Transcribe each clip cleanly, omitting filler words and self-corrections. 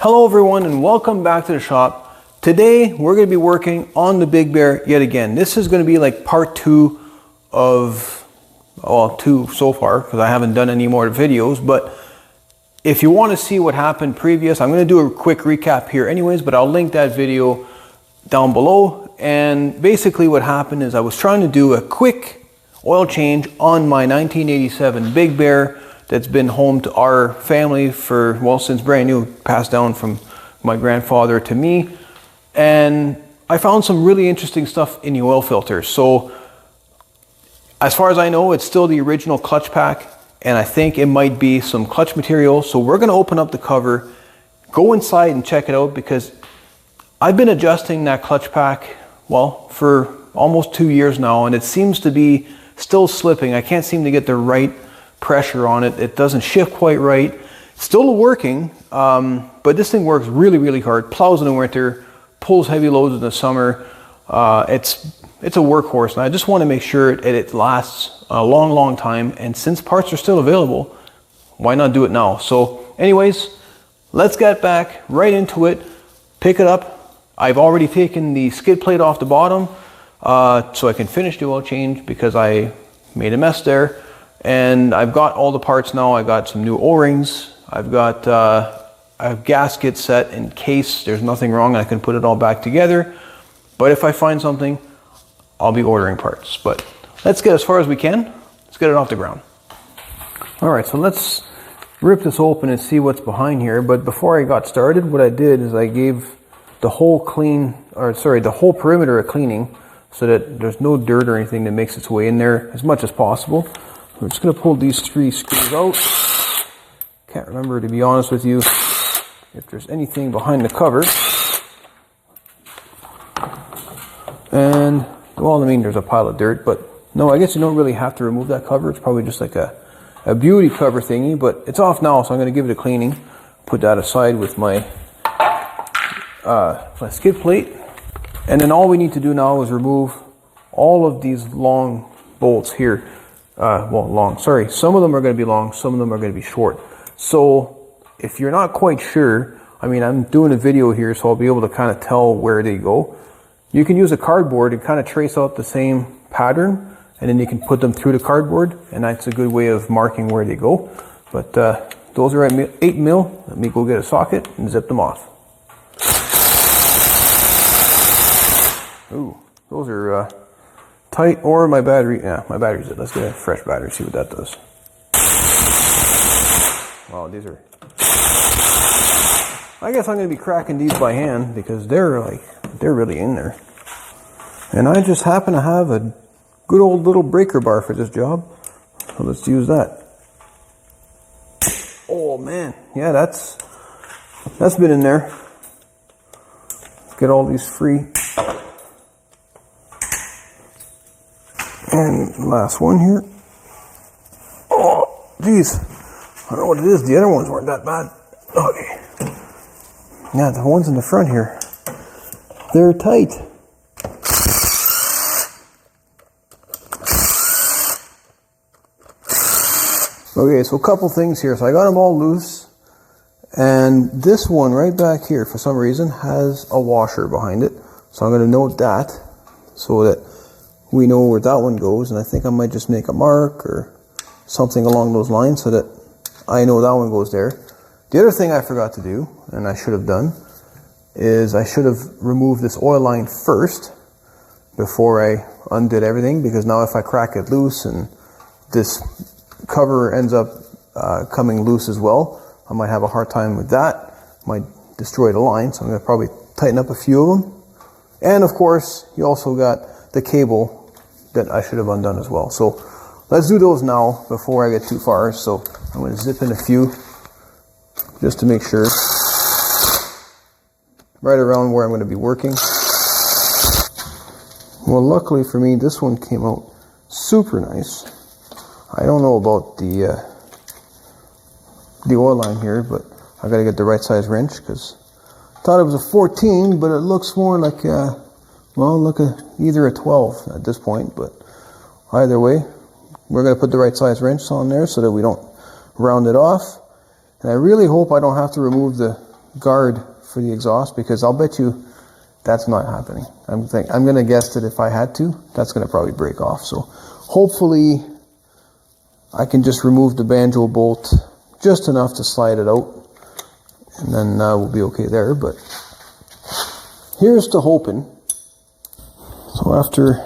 Hello everyone and welcome back to the shop. Today we're going to be working on the Big Bear yet again. This is going to be like part two of, well, two so far because I haven't done any more videos, but if you want to see what happened previous, I'm going to do a quick recap here anyways, but I'll link that video down below. And basically what happened is I was trying to do a quick oil change on my 1987 Big Bear that's been home to our family for, well, since brand new, passed down from my grandfather to me. And I found some really interesting stuff in the oil filter. So as far as I know, it's still the original clutch pack, and I think it might be some clutch material. So we're gonna open up the cover, go inside and check it out, because I've been adjusting that clutch pack, well, for almost 2 years now, and it seems to be still slipping. I can't seem to get the right pressure on it. It doesn't shift quite right. It's still working, but this thing works really hard. Plows in the winter, pulls heavy loads in the summer. It's a workhorse, and I just want to make sure it lasts a long time. And since parts are still available, why not do it now? So anyways, let's get back right into it. Pick it up. I've already taken the skid plate off the bottom so I can finish the oil change because I made a mess there. And I've got all the parts now. I got some new O-rings. I've got a gasket set in case there's nothing wrong and I can put it all back together. But if I find something, I'll be ordering parts. But let's get as far as we can. Let's get it off the ground. All right, so let's rip this open and see what's behind here. But before I got started, what I did is I gave the whole the whole perimeter a cleaning so that there's no dirt or anything that makes its way in there as much as possible. I'm just going to pull these 3 screws out. Can't remember, to be honest with you, if there's anything behind the cover. And, well, I mean, there's a pile of dirt, but no, I guess you don't really have to remove that cover. It's probably just like a beauty cover thingy, but it's off now, so I'm going to give it a cleaning. Put that aside with my skid plate. And then all we need to do now is remove all of these long bolts here. Some of them are going to be long, some of them are going to be short. So if you're not quite sure, I mean, I'm doing a video here, so I'll be able to kind of tell where they go. You can use a cardboard and kind of trace out the same pattern, and then you can put them through the cardboard, and that's a good way of marking where they go. But those are at 8 mil. Let me go get a socket and zip them off. Ooh, those are tight, or my battery. Yeah, my battery's it. Let's get a fresh battery, see what that does. Wow, these are, I guess I'm going to be cracking these by hand because they're really in there. And I just happen to have a good old little breaker bar for this job. So let's use that. Oh man, yeah, that's been in there. Get all these free. And last one here. Oh, geez. I don't know what it is. The other ones weren't that bad. Okay. Yeah, the ones in the front here, they're tight. Okay, so a couple things here. So I got them all loose. And this one right back here, for some reason, has a washer behind it. So I'm going to note that so that we know where that one goes, and I think I might just make a mark or something along those lines so that I know that one goes there. The other thing I forgot to do, and I should have done, is I should have removed this oil line first before I undid everything, because now if I crack it loose and this cover ends up coming loose as well, I might have a hard time with that. Might destroy the line, so I'm going to probably tighten up a few of them. And of course, you also got the cable that I should have undone as well. So let's do those now before I get too far. So I'm going to zip in a few just to make sure. Right around where I'm going to be working. Well, luckily for me, this one came out super nice. I don't know about the oil line here, but I got to get the right size wrench because I thought it was a 14, but it looks more like either a 12 at this point. But either way, we're going to put the right size wrench on there so that we don't round it off. And I really hope I don't have to remove the guard for the exhaust, because I'll bet you that's not happening. I'm going to guess that if I had to, that's going to probably break off. So hopefully I can just remove the banjo bolt just enough to slide it out, and then we'll be okay there. But here's to hoping. So after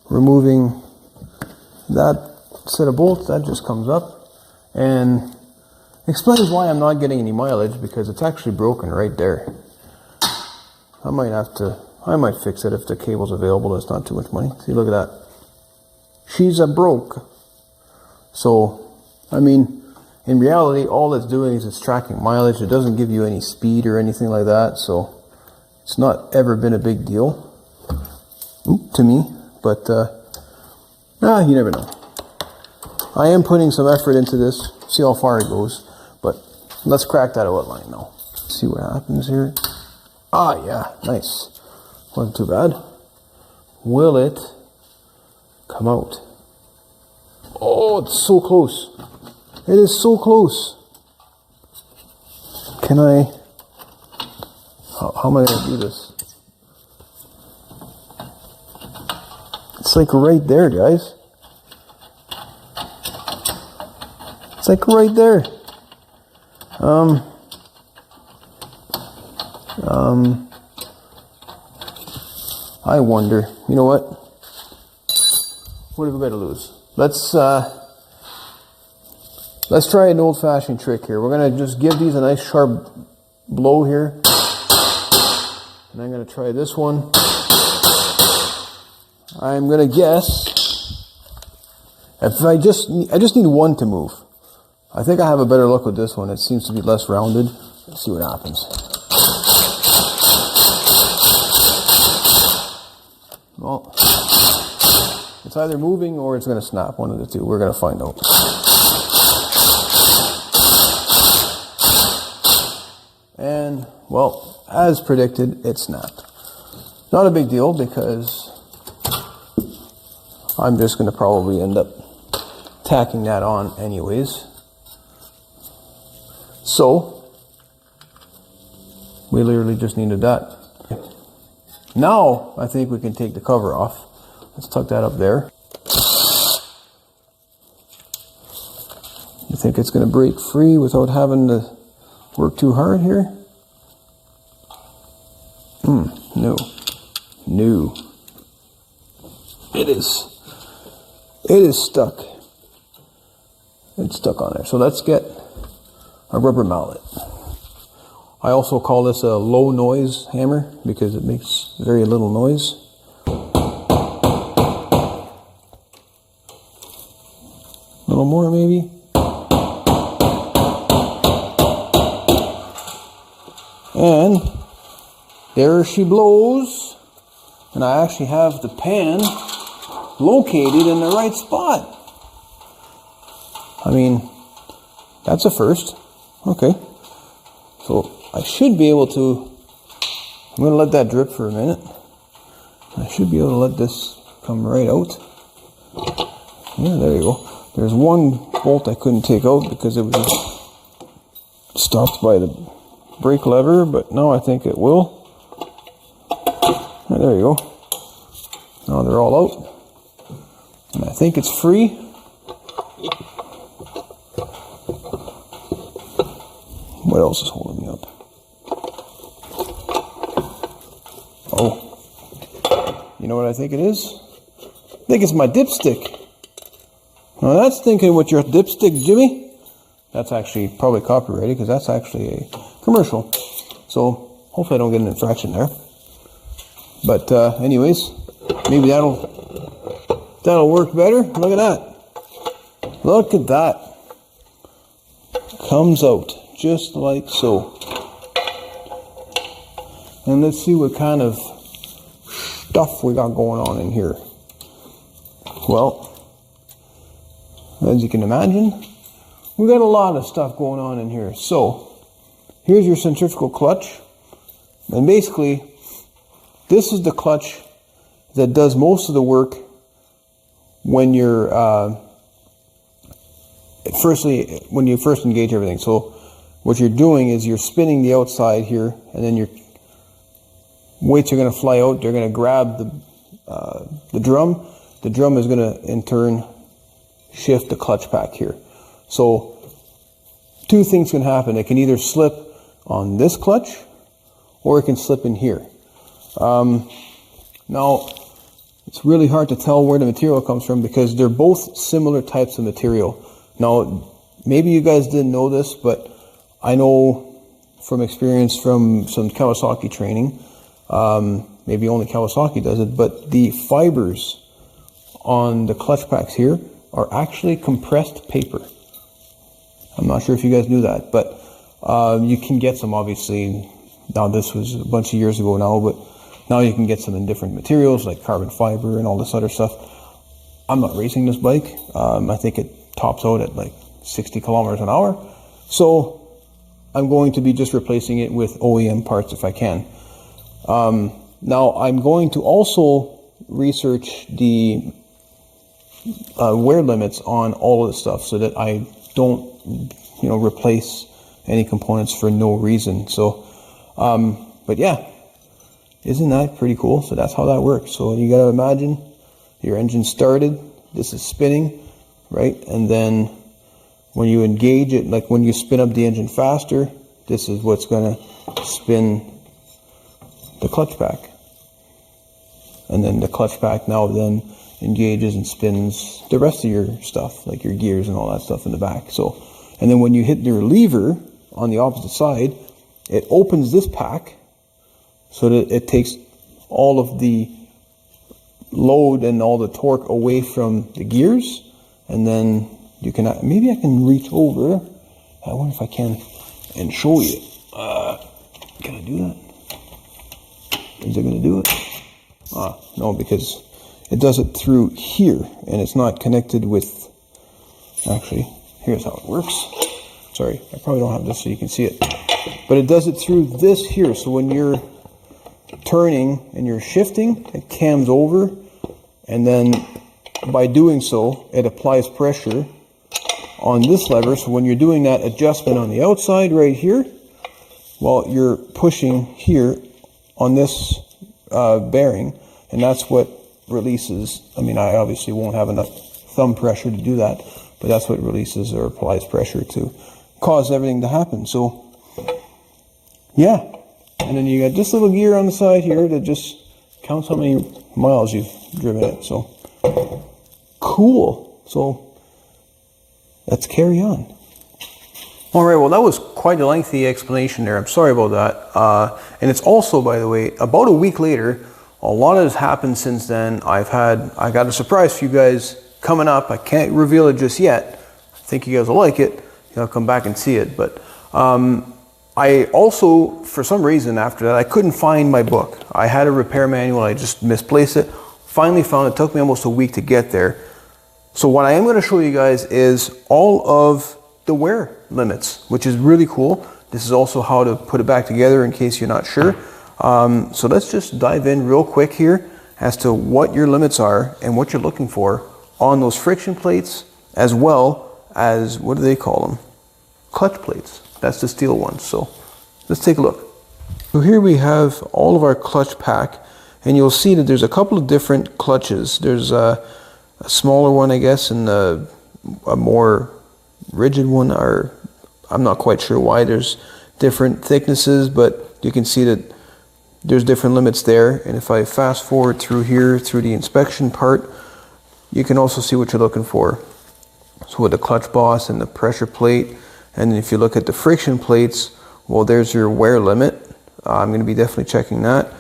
removing that set of bolts, that just comes up and explains why I'm not getting any mileage, because it's actually broken right there. I might fix it if the cable's available. That's not too much money. See, look at that. She's a broke. So, I mean, in reality, all it's doing is it's tracking mileage. It doesn't give you any speed or anything like that. So, it's not ever been a big deal to me. But, you never know. I am putting some effort into this. See how far it goes. But let's crack that outline now. See what happens here. Ah, yeah, nice. Wasn't too bad. Will it come out? Oh, it's so close. It is so close. Can I... How am I going to do this? It's like right there, guys. It's like right there. I wonder, you know what? What have we got to lose? Let's try an old-fashioned trick here. We're going to just give these a nice sharp blow here. And I'm going to try this one. I'm going to guess, if I just need one to move. I think I have a better luck with this one. It seems to be less rounded. Let's see what happens. Well, it's either moving or it's going to snap. One of the two. We're going to find out. And, well, as predicted, it snapped. Not a big deal, because I'm just going to probably end up tacking that on anyways. So, we literally just needed that. Now, I think we can take the cover off. Let's tuck that up there. You think it's going to break free without having to work too hard here? No. No. It is stuck. It's stuck on there. So let's get a rubber mallet. I also call this a low noise hammer because it makes very little noise. A little more maybe. And there she blows. And I actually have the pan located in the right spot. I mean, that's a first. Okay. So I should be able to, I'm going to let that drip for a minute. I should be able to let this come right out. Yeah, there you go. There's one bolt I couldn't take out because it was stopped by the brake lever, but now I think it will. There you go. Now they're all out. And I think it's free. What else is holding me up? Oh. You know what I think it is? I think it's my dipstick. Now that's thinking with your dipstick, Jimmy. That's actually probably copyrighted because that's actually a commercial. So hopefully I don't get an infraction there. But anyways, maybe that'll work better. Look at that. Look at that. Comes out just like so. And let's see what kind of stuff we got going on in here. Well, as you can imagine, we got a lot of stuff going on in here. So, here's your centrifugal clutch. And basically, this is the clutch that does most of the work when you're, when you first engage everything. So, what you're doing is you're spinning the outside here, and then your weights are going to fly out. They're going to grab the drum. The drum is going to, in turn, shift the clutch pack here. So two things can happen. It can either slip on this clutch, or it can slip in here. Now, it's really hard to tell where the material comes from because they're both similar types of material. Now, maybe you guys didn't know this, but I know from experience from some Kawasaki training, maybe only Kawasaki does it, but the fibers on the clutch packs here are actually compressed paper. I'm not sure if you guys knew that, but you can get some, obviously. Now, this was a bunch of years ago now, but now you can get some in different materials like carbon fiber and all this other stuff. I'm not racing this bike. I think it tops out at like 60 kilometers an hour. So I'm going to be just replacing it with OEM parts if I can. Now I'm going to also research the wear limits on all of this stuff so that I don't, replace any components for no reason. So, but yeah, isn't that pretty cool? So that's how that works. So you got to imagine your engine started, this is spinning, right? And then when you engage it, like when you spin up the engine faster, this is what's going to spin the clutch pack. And then the clutch pack now then engages and spins the rest of your stuff, like your gears and all that stuff in the back. So, and then when you hit your lever on the opposite side, it opens this pack so that it takes all of the load and all the torque away from the gears. And then you can, maybe I can reach over. I wonder if I can and show you. Can I do that? Is it going to do it? No, because it does it through here and it's not connected with, actually, here's how it works. Sorry, I probably don't have this so you can see it. But it does it through this here. So when you're turning and you're shifting, it cams over, and then by doing so, it applies pressure on this lever. So when you're doing that adjustment on the outside right here, well, you're pushing here on this bearing, and that's what releases. I mean, I obviously won't have enough thumb pressure to do that, but that's what releases or applies pressure to cause everything to happen. So yeah, and then you got this little gear on the side here that just counts how many miles you've driven it. So cool. So let's carry on. All right, well, that was quite a lengthy explanation there. I'm sorry about that. And it's also, by the way, about a week later, a lot has happened since then. I got a surprise for you guys coming up. I can't reveal it just yet. I think you guys will like it. I'll come back and see it. But I also, for some reason after that, I couldn't find my book. I had a repair manual. I just misplaced it. Finally found it. Took me almost a week to get there. So what I am going to show you guys is all of the wear limits, which is really cool. This is also how to put it back together in case you're not sure. So let's just dive in real quick here as to what your limits are and what you're looking for on those friction plates, as well as, what do they call them? Clutch plates. That's the steel ones. So let's take a look. So here we have all of our clutch pack, and you'll see that there's a couple of different clutches. There's a smaller one, I guess, and a more rigid one, or I'm not quite sure why there's different thicknesses, but you can see that there's different limits there. And if I fast forward through here, through the inspection part, you can also see what you're looking for. So with the clutch boss and the pressure plate, and if you look at the friction plates, well, there's your wear limit. I'm going to be definitely checking that,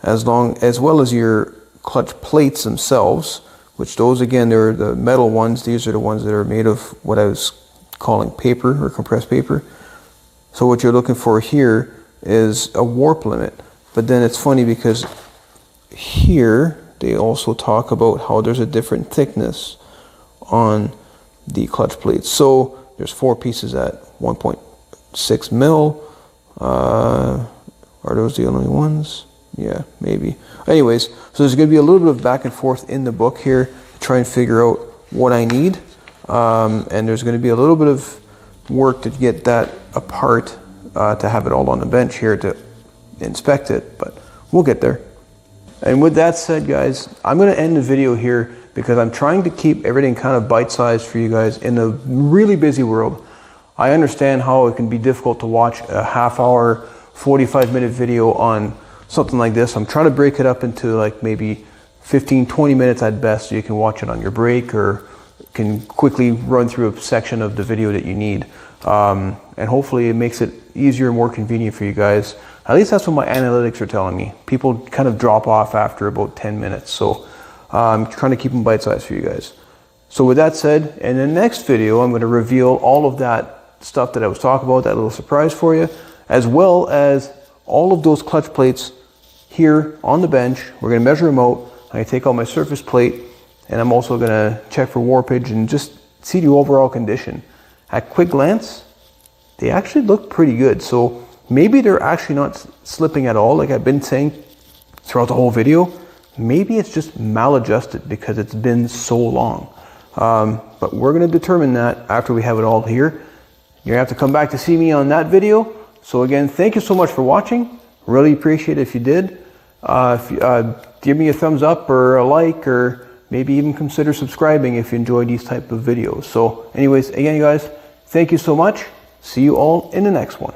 as well as your clutch plates themselves, which those, again, they're the metal ones. These are the ones that are made of what I was calling paper or compressed paper. So what you're looking for here is a warp limit. But then it's funny because here they also talk about how there's a different thickness on the clutch plates. So there's 4 pieces at 1.6 mil. Are those the only ones? Yeah, maybe. Anyways, so there's going to be a little bit of back and forth in the book here to try and figure out what I need. And there's going to be a little bit of work to get that apart, to have it all on the bench here to inspect it, but we'll get there. And with that said, guys, I'm going to end the video here because I'm trying to keep everything kind of bite-sized for you guys in a really busy world. I understand how it can be difficult to watch a half-hour, 45-minute video on something like this. I'm trying to break it up into like maybe 15, 20 minutes at best, so you can watch it on your break or can quickly run through a section of the video that you need. And hopefully it makes it easier and more convenient for you guys. At least that's what my analytics are telling me. People kind of drop off after about 10 minutes. So I'm trying to keep them bite-sized for you guys. So with that said, in the next video, I'm going to reveal all of that stuff that I was talking about, that little surprise for you, as well as all of those clutch plates here on the bench. We're going to measure them out. I'm going to take out my surface plate, and I'm also going to check for warpage and just see the overall condition. At quick glance, they actually look pretty good. So maybe they're actually not slipping at all, like I've been saying throughout the whole video. Maybe it's just maladjusted because it's been so long. But we're going to determine that after we have it all here. You're going to have to come back to see me on that video. So again, thank you so much for watching. Really appreciate it if you did. Give me a thumbs up or a like, or maybe even consider subscribing if you enjoy these type of videos. So anyways, again, you guys, thank you so much. See you all in the next one.